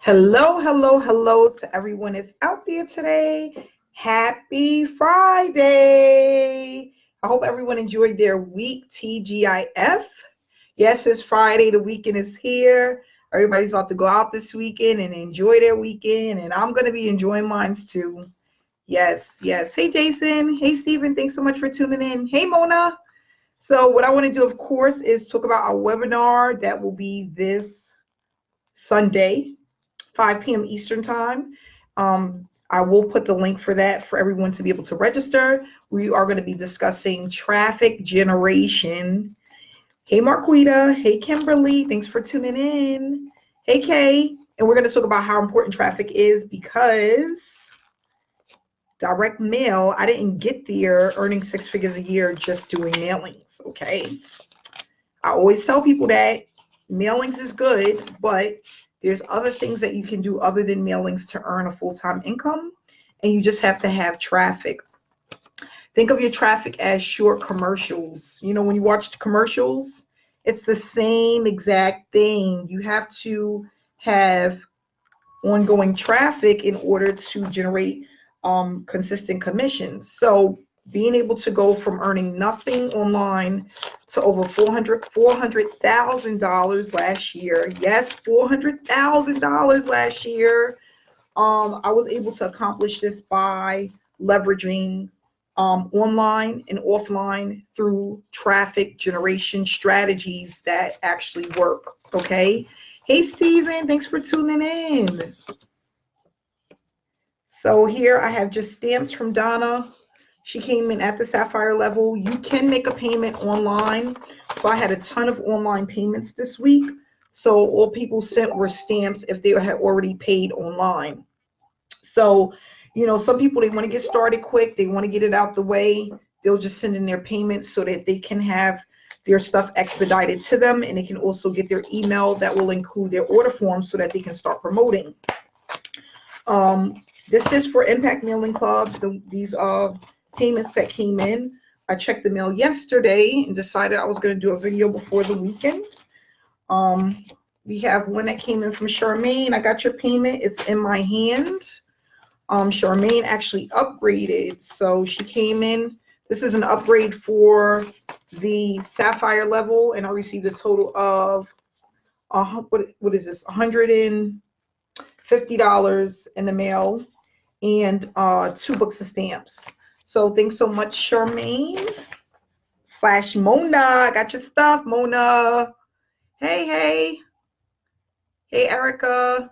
Hello, hello, hello to everyone that's out there today. Happy Friday. I hope everyone enjoyed their week, TGIF. Yes, it's Friday. The weekend is here. Everybody's about to go out this weekend and enjoy their weekend, and I'm going to be enjoying mine too. Yes, yes. Hey, Jason. Hey, Stephen. Thanks so much for tuning in. Hey, Mona. So what I want to do, of course, is talk about our webinar that will be this Sunday, 5 p.m. Eastern time. I will put the link for that for everyone to be able to register. We are going to be discussing traffic generation. Hey, Marquita. Hey, Kimberly. Thanks for tuning in. Hey, Kay. And we're going to talk about how important traffic is because direct mail, I didn't get there earning 6 figures a year just doing mailings, okay? I always tell people that mailings is good, but there's other things that you can do other than mailings to earn a full-time income, and you just have to have traffic. Think of your traffic as short commercials. You know, when you watch the commercials, it's the same exact thing. You have to have ongoing traffic in order to generate consistent commissions. So being able to go from earning nothing online to over $400,000 last year. Yes, $400,000 last year. I was able to accomplish this by leveraging online and offline through traffic generation strategies that actually work. Okay. Hey, Steven, thanks for tuning in. So here I have just stamps from Donna. She came in at the Sapphire level. You can make a payment online. So I had a ton of online payments this week. So all people sent were stamps if they had already paid online. So, you know, some people, they want to get started quick. They want to get it out the way. They'll just send in their payments so that they can have their stuff expedited to them. And they can also get their email that will include their order form so that they can start promoting. This is for Impact Mailing Club. These are payments that came in. I checked the mail yesterday and decided I was going to do a video before the weekend. We have one that came in from Charmaine. I got your payment. It's in my hand. Charmaine actually upgraded. So she came in. This is an upgrade for the Sapphire level, and I received a total of what is this? $150 in the mail and 2 books of stamps. So thanks so much, Charmaine / Mona. I got your stuff, Mona. Hey, Erica.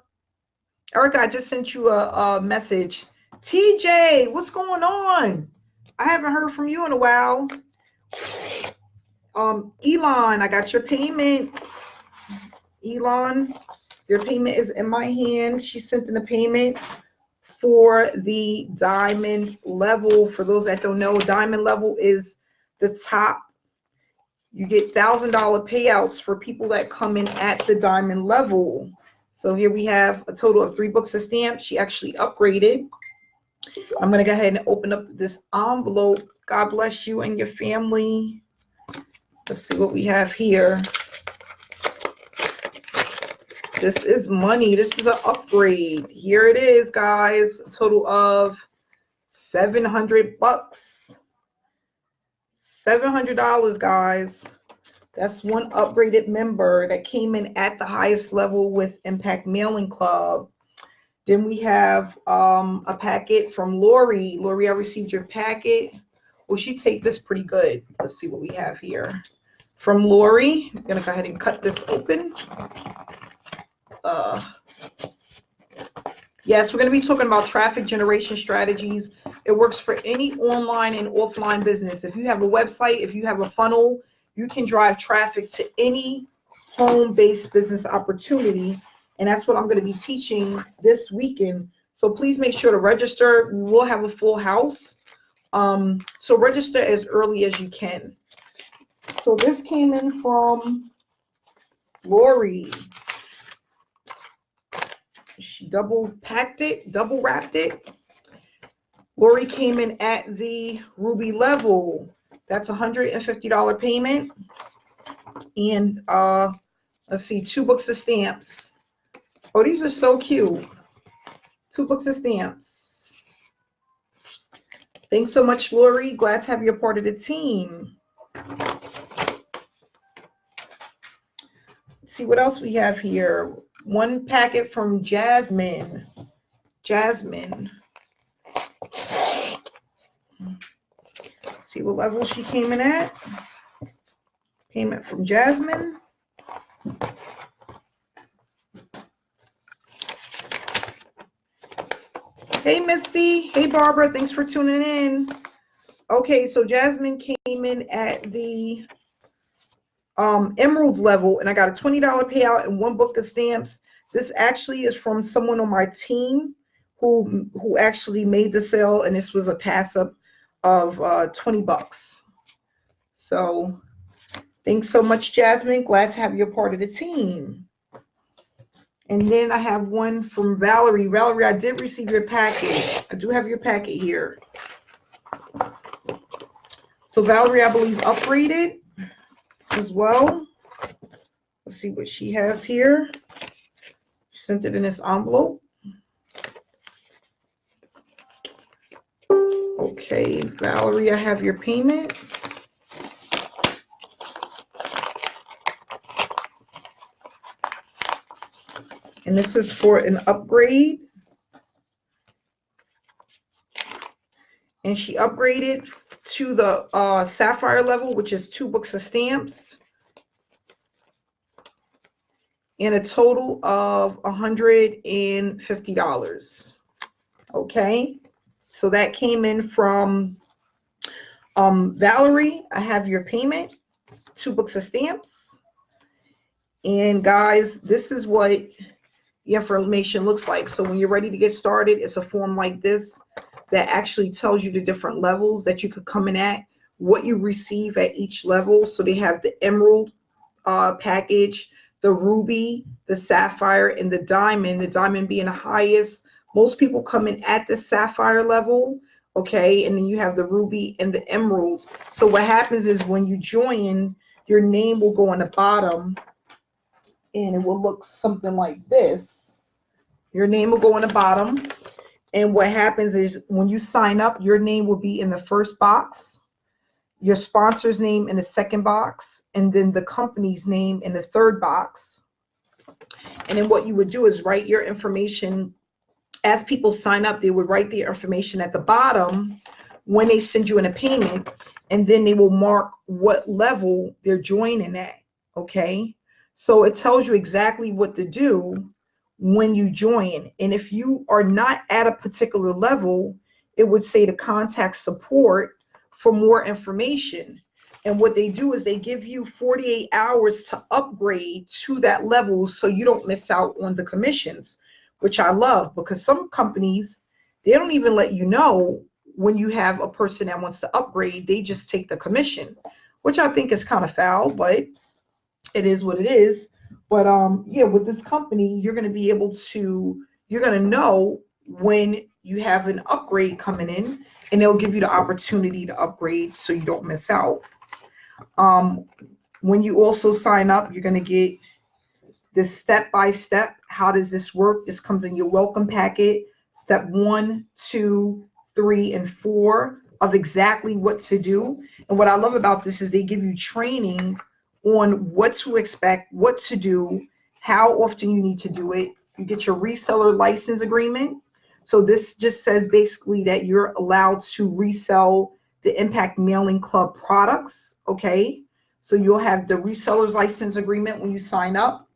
Erica, I just sent you a message. TJ, what's going on? I haven't heard from you in a while. Elon, I got your payment. Elon, your payment is in my hand. She sent in a payment for the diamond level. For those that don't know, diamond level is the top. You get $1,000 payouts for people that come in at the diamond level. So here we have a total of 3 books of stamps. She actually upgraded. I'm going to go ahead and open up this envelope. God bless you and your family. Let's see what we have here. This is money. This is an upgrade. Here it is, guys. A total of $700. $700, guys. That's one upgraded member that came in at the highest level with Impact Mailing Club. Then we have a packet from Lori. Lori, I received your packet. Well, she take this pretty good. Let's see what we have here. From Lori, I'm going to go ahead and cut this open. Yes, we're going to be talking about traffic generation strategies. It works for any online and offline business. If you have a website, if you have a funnel, you can drive traffic to any home-based business opportunity. And that's what I'm going to be teaching this weekend. So please make sure to register. We will have a full house. So register as early as you can. So this came in from Lori. She double wrapped it. Lori came in at the ruby level. That's $150 payment. And let's see, 2 books of stamps. Oh, these are so cute. 2 books of stamps. Thanks so much, Lori. Glad to have you a part of the team. Let's see what else we have here. 1 packet from Jasmine. See what level she came in at. Payment from Jasmine. Hey, Misty. Hey, Barbara. Thanks for tuning in. Okay, so Jasmine came in at the Emerald level, and I got a $20 payout and 1 book of stamps. This actually is from someone on my team who actually made the sale, and this was a pass up of $20. So thanks so much, Jasmine. Glad to have you a part of the team. And then I have one from Valerie. Valerie, I did receive your packet. I do have your packet here. So Valerie, I believe, upgraded as well. Let's see what she has here. She sent it in this envelope. Okay, Valerie, I have your payment. And this is for an upgrade. And she upgraded to the Sapphire level, which is 2 books of stamps. And a total of $150. Okay, so that came in from Valerie. I have your payment, 2 books of stamps. And guys, this is what the information looks like. So when you're ready to get started, it's a form like this that actually tells you the different levels that you could come in at, what you receive at each level. So they have the Emerald package, the Ruby, the Sapphire, and the Diamond being the highest. Most people come in at the Sapphire level, okay? And then you have the Ruby and the Emerald. So what happens is when you join, your name will go on the bottom, and it will look something like this. Your name will go on the bottom. And what happens is when you sign up, your name will be in the first box, your sponsor's name in the second box, and then the company's name in the third box. And then what you would do is write your information. As people sign up, they would write their information at the bottom when they send you in a payment, and then they will mark what level they're joining at, okay? So it tells you exactly what to do when you join. And if you are not at a particular level, it would say to contact support for more information. And what they do is they give you 48 hours to upgrade to that level so you don't miss out on the commissions, which I love, because some companies, they don't even let you know when you have a person that wants to upgrade. They just take the commission, which I think is kind of foul, but it is what it is. But yeah, with this company, you're going to be able to, you're going to know when you have an upgrade coming in, and they'll give you the opportunity to upgrade so you don't miss out. When you also sign up, you're going to get this step-by-step. How does this work? This comes in your welcome packet, step 1, 2, 3, and 4 of exactly what to do. And what I love about this is they give you training on what to expect, what to do, how often you need to do it. You get your reseller license agreement. So this just says basically that you're allowed to resell the Impact Mailing Club products, okay? So you'll have the reseller's license agreement when you sign up.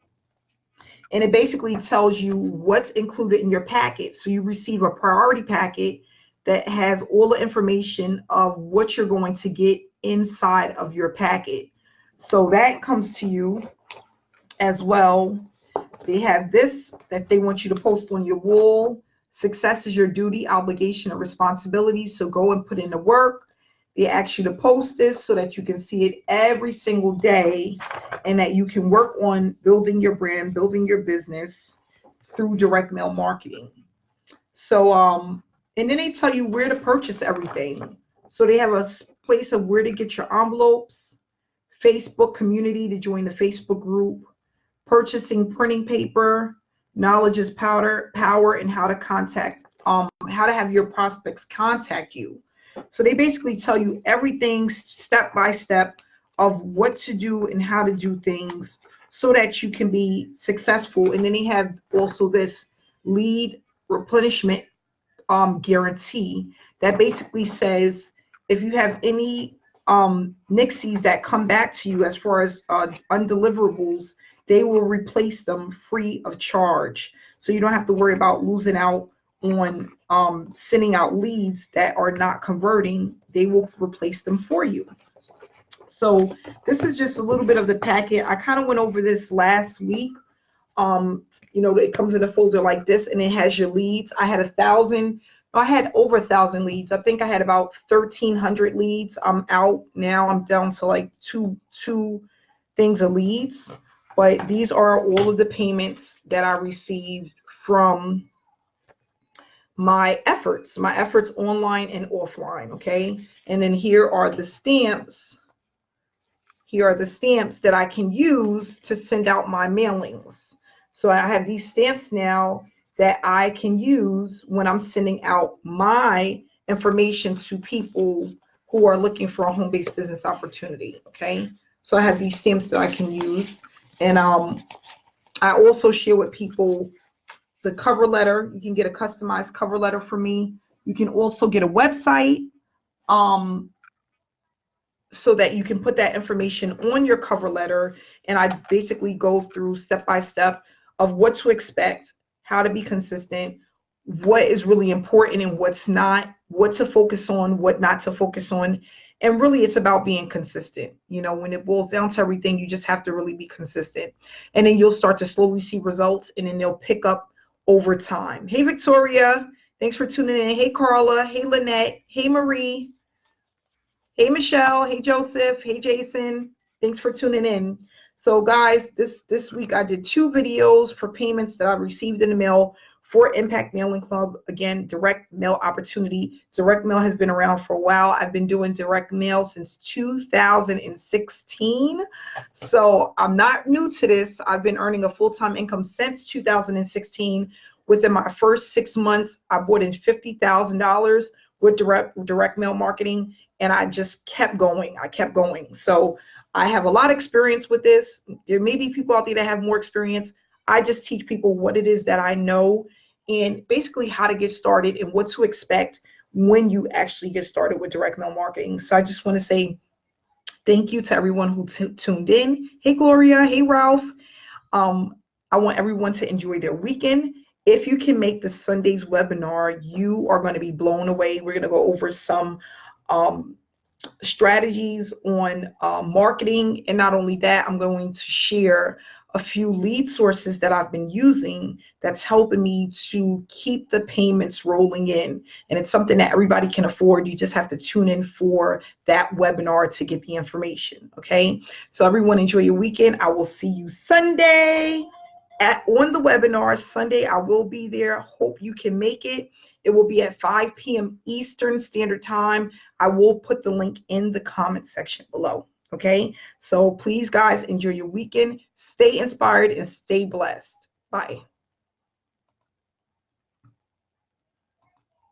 And it basically tells you what's included in your packet. So you receive a priority packet that has all the information of what you're going to get inside of your packet. So that comes to you as well. They have this that they want you to post on your wall. Success is your duty, obligation, and responsibility. So go and put in the work. They ask you to post this so that you can see it every single day, and that you can work on building your brand, building your business through direct mail marketing. So, and then they tell you where to purchase everything. So they have a place of where to get your envelopes, Facebook community to join the Facebook group, purchasing printing paper, Knowledge is power, and how to how to have your prospects contact you. So they basically tell you everything step by step of what to do and how to do things so that you can be successful. And then they have also this lead replenishment guarantee that basically says if you have any nixies that come back to you as far as undeliverables, they will replace them free of charge. So you don't have to worry about losing out on sending out leads that are not converting. They will replace them for you. So this is just a little bit of the packet. I kind of went over this last week. You know, it comes in a folder like this, and it has your leads. I had I had over 1,000 leads. I think I had about 1,300 leads. I'm out now. I'm down to like two things of leads. But these are all of the payments that I received from my efforts online and offline. Okay. And then here are the stamps. Here are the stamps that I can use to send out my mailings. So I have these stamps now that I can use when I'm sending out my information to people who are looking for a home-based business opportunity. Okay. So I have these stamps that I can use. And I also share with people the cover letter. You can get a customized cover letter from me. You can also get a website so that you can put that information on your cover letter. And I basically go through step by step of what to expect, how to be consistent, what is really important and what's not, what to focus on, what not to focus on. And really, it's about being consistent. You know, when it boils down to everything, you just have to really be consistent. And then you'll start to slowly see results, and then they'll pick up over time. Hey, Victoria. Thanks for tuning in. Hey, Carla. Hey, Lynette. Hey, Marie. Hey, Michelle. Hey, Joseph. Hey, Jason. Thanks for tuning in. So, guys, this week I did 2 videos for payments that I received in the mail for Impact Mailing Club. Again, direct mail opportunity. Direct mail has been around for a while. I've been doing direct mail since 2016. So I'm not new to this. I've been earning a full-time income since 2016. Within my first 6 months, I brought in $50,000 with direct mail marketing, and I just kept going. I kept going. So I have a lot of experience with this. There may be people out there that have more experience. I just teach people what it is that I know and basically how to get started and what to expect when you actually get started with direct mail marketing. So I just want to say thank you to everyone who tuned in. Hey, Gloria. Hey, Ralph. I want everyone to enjoy their weekend. If you can make the Sunday's webinar, you are going to be blown away. We're going to go over some strategies on marketing. And not only that, I'm going to share a few lead sources that I've been using that's helping me to keep the payments rolling in. And it's something that everybody can afford. You just have to tune in for that webinar to get the information. Okay. So everyone enjoy your weekend. I will see you Sunday on the webinar. Sunday, I will be there. Hope you can make it. It will be at 5 p.m. Eastern Standard Time. I will put the link in the comment section below. Okay, so please, guys, enjoy your weekend. Stay inspired and stay blessed. Bye.